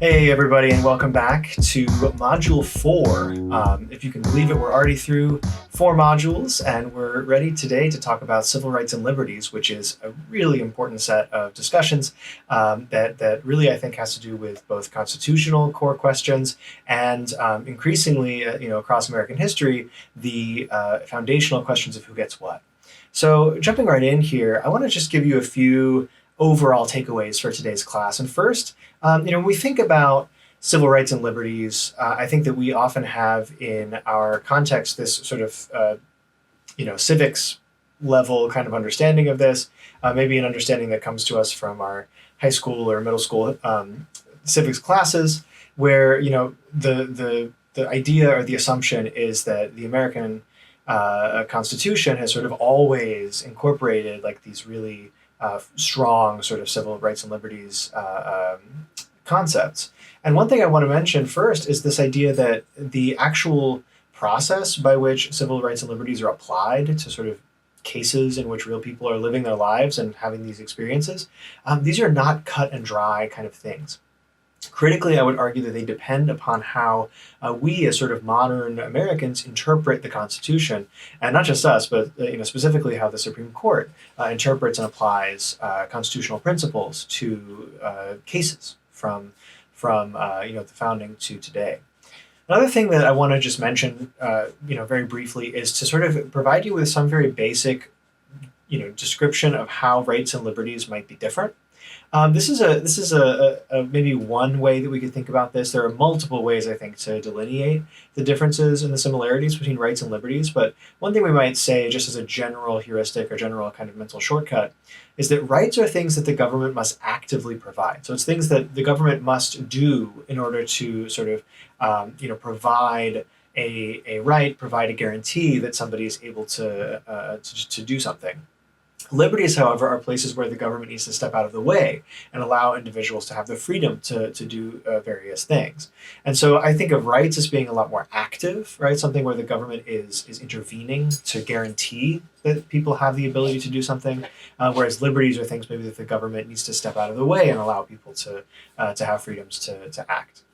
Hey everybody, and welcome back to Module 4. If you can believe it, we're already through 4 modules, and we're ready today to talk about civil rights and liberties, which is a really important set of discussions that really, I think, has to do with both constitutional core questions and increasingly, across American history, the foundational questions of who gets what. So jumping right in here, I want to just give you a few overall takeaways for today's class. And first, when we think about civil rights and liberties, I think that we often have in our context this sort of, civics level kind of understanding of this, maybe an understanding that comes to us from our high school or middle school civics classes, where the idea or the assumption is that the American Constitution has sort of always incorporated like these really strong sort of civil rights and liberties concepts. And one thing I want to mention first is this idea that the actual process by which civil rights and liberties are applied to sort of cases in which real people are living their lives and having these experiences, these are not cut and dry kind of things. Critically, I would argue that they depend upon how we as sort of modern Americans interpret the Constitution, and not just us, but specifically how the Supreme Court interprets and applies constitutional principles to cases from the founding to today. Another thing that I want to just mention, very briefly, is to sort of provide you with some very basic, description of how rights and liberties might be different. This is a maybe one way that we could think about this. There are multiple ways, I think, to delineate the differences and the similarities between rights and liberties. But one thing we might say, just as a general heuristic or general kind of mental shortcut, is that rights are things that the government must actively provide. So it's things that the government must do in order to sort of, provide a right, provide a guarantee that somebody is able to do something. Liberties, however, are places where the government needs to step out of the way and allow individuals to have the freedom to do various things. And so I think of rights as being a lot more active, right? Something where the government is intervening to guarantee that people have the ability to do something, whereas liberties are things maybe that the government needs to step out of the way and allow people to have freedoms to act.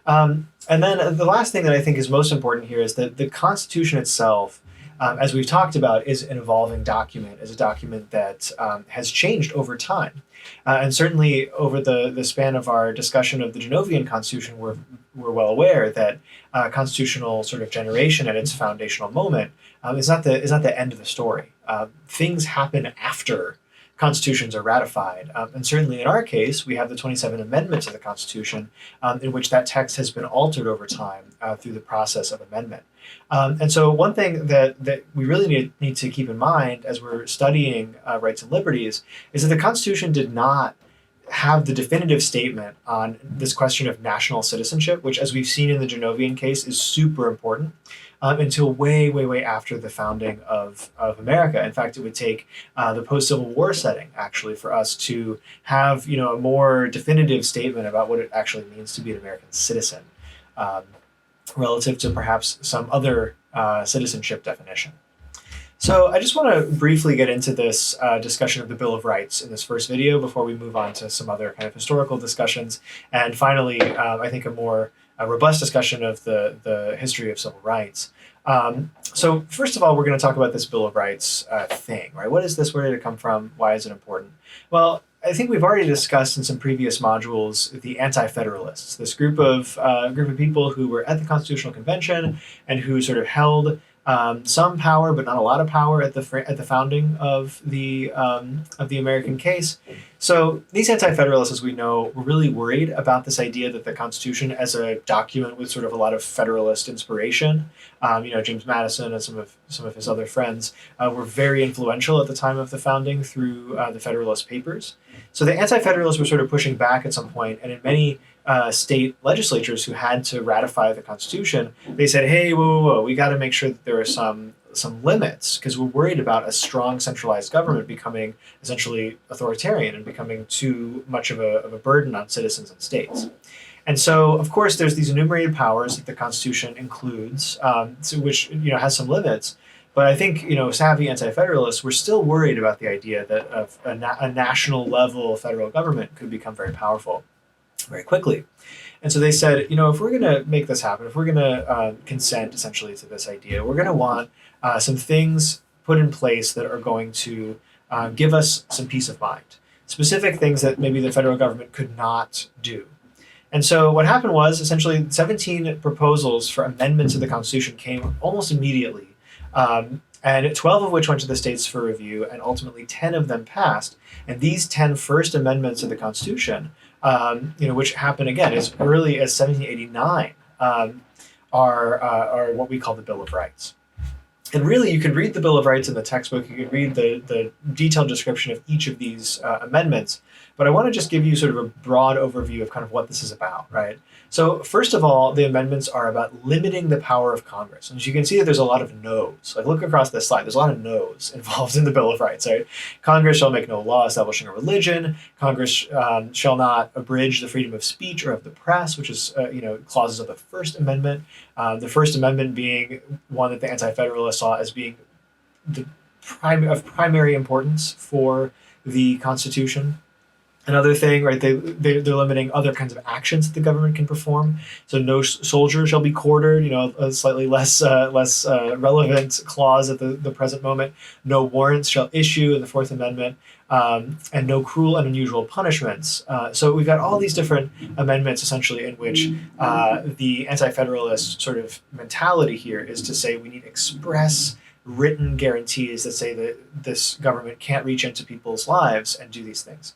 And then the last thing that I think is most important here is that the Constitution itself, as we've talked about, is an evolving document, is a document that has changed over time. And certainly over the span of our discussion of the Genovian Constitution, we're well aware that constitutional sort of generation at its foundational moment is not the end of the story. Things happen after constitutions are ratified. And certainly in our case, we have the 27 amendments of the Constitution in which that text has been altered over time through the process of amendment. And so one thing that we really need to keep in mind as we're studying rights and liberties is that the Constitution did not have the definitive statement on this question of national citizenship, which, as we've seen in the Genovian case, is super important, until way, way, way after the founding of America. In fact, it would take the post-Civil War setting, actually, for us to have a more definitive statement about what it actually means to be an American citizen, relative to perhaps some other citizenship definition. So I just want to briefly get into this discussion of the Bill of Rights in this first video before we move on to some other kind of historical discussions. And finally, I think a more robust discussion of the history of civil rights. So first of all, we're going to talk about this Bill of Rights thing, right? What is this? Where did it come from? Why is it important? Well, I think we've already discussed in some previous modules the Anti-Federalists, this group of people who were at the Constitutional Convention and who sort of held some power, but not a lot of power at the founding of the American case. So these Anti-Federalists, as we know, were really worried about this idea that the Constitution, as a document with sort of a lot of Federalist inspiration, James Madison and some of his other friends were very influential at the time of the founding through the Federalist Papers. So the Anti-Federalists were sort of pushing back at some point, and in many state legislatures who had to ratify the Constitution, they said, hey, whoa, we got to make sure that there are some limits, because we're worried about a strong centralized government becoming essentially authoritarian and becoming too much of a burden on citizens and states. And so, of course, there's these enumerated powers that the Constitution includes, which has some limits. But I think, savvy anti-federalists were still worried about the idea that a national level federal government could become very powerful very quickly. And so they said, you know, if we're going to make this happen, if we're going to consent essentially to this idea, we're going to want some things put in place that are going to give us some peace of mind, specific things that maybe the federal government could not do. And so what happened was essentially 17 proposals for amendments to the Constitution came almost immediately, and 12 of which went to the states for review, and ultimately 10 of them passed. And these 10 first amendments to the Constitution, which happened again as early as 1789, are what we call the Bill of Rights. And really, you could read the Bill of Rights in the textbook. You could read the detailed description of each of these amendments. But I want to just give you sort of a broad overview of kind of what this is about, right? So first of all, the amendments are about limiting the power of Congress. And as you can see, there's a lot of no's. Like, look across this slide. There's a lot of no's involved in the Bill of Rights, right? Congress shall make no law establishing a religion. Congress shall not abridge the freedom of speech or of the press, which is, clauses of the First Amendment. The First Amendment being one that the Anti-Federalists saw as being of primary importance for the Constitution. Another thing, right, they're limiting other kinds of actions that the government can perform. So no soldier shall be quartered, a slightly less relevant clause at the present moment. No warrants shall issue in the Fourth Amendment, and no cruel and unusual punishments. So we've got all these different amendments essentially in which the anti-federalist sort of mentality here is to say we need express written guarantees that say that this government can't reach into people's lives and do these things.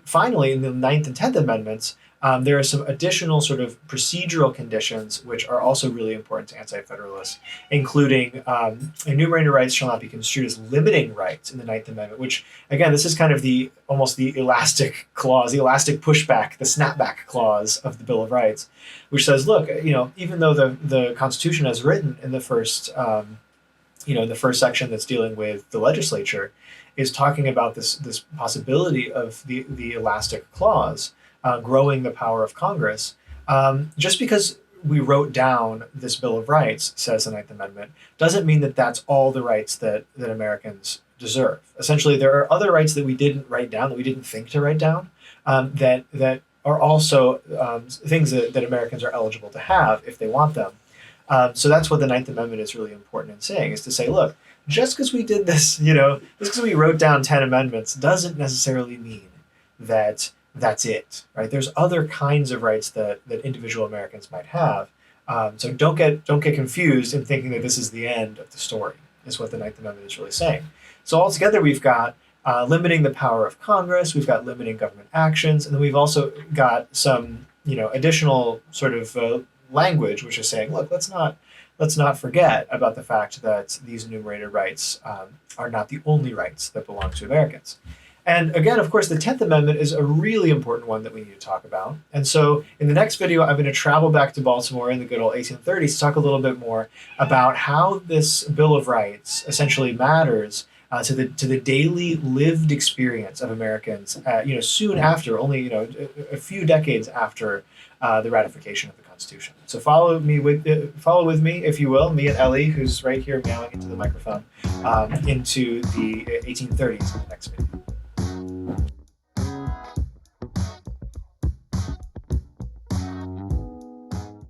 Finally, in the Ninth and 10th Amendments, there are some additional sort of procedural conditions which are also really important to anti-federalists, including enumerated rights shall not be construed as limiting rights in the Ninth Amendment, which, again, this is kind of almost the elastic clause, the elastic pushback, the snapback clause of the Bill of Rights, which says, look, even though the Constitution as written in the first section that's dealing with the legislature is talking about this possibility of the elastic clause growing the power of Congress. Just because we wrote down this Bill of Rights, says the Ninth Amendment, doesn't mean that that's all the rights that Americans deserve. Essentially, there are other rights that we didn't write down, that we didn't think to write down, that are also things that Americans are eligible to have if they want them. So that's what the Ninth Amendment is really important in saying, is to say, look, just because we did this, just because we wrote down 10 amendments doesn't necessarily mean that that's it, right? There's other kinds of rights that individual Americans might have. So don't get confused in thinking that this is the end of the story, is what the Ninth Amendment is really saying. So altogether, we've got limiting the power of Congress, we've got limiting government actions, and then we've also got some, additional sort of language, which is saying, look, let's not forget about the fact that these enumerated rights are not the only rights that belong to Americans. And again, of course, the 10th Amendment is a really important one that we need to talk about. And so in the next video, I'm going to travel back to Baltimore in the good old 1830s to talk a little bit more about how this Bill of Rights essentially matters to the daily lived experience of Americans, soon after, only a few decades after the ratification of the Constitution. So follow with me, if you will, me and Ellie, who's right here meowing into the microphone, into the 1830s in the next video.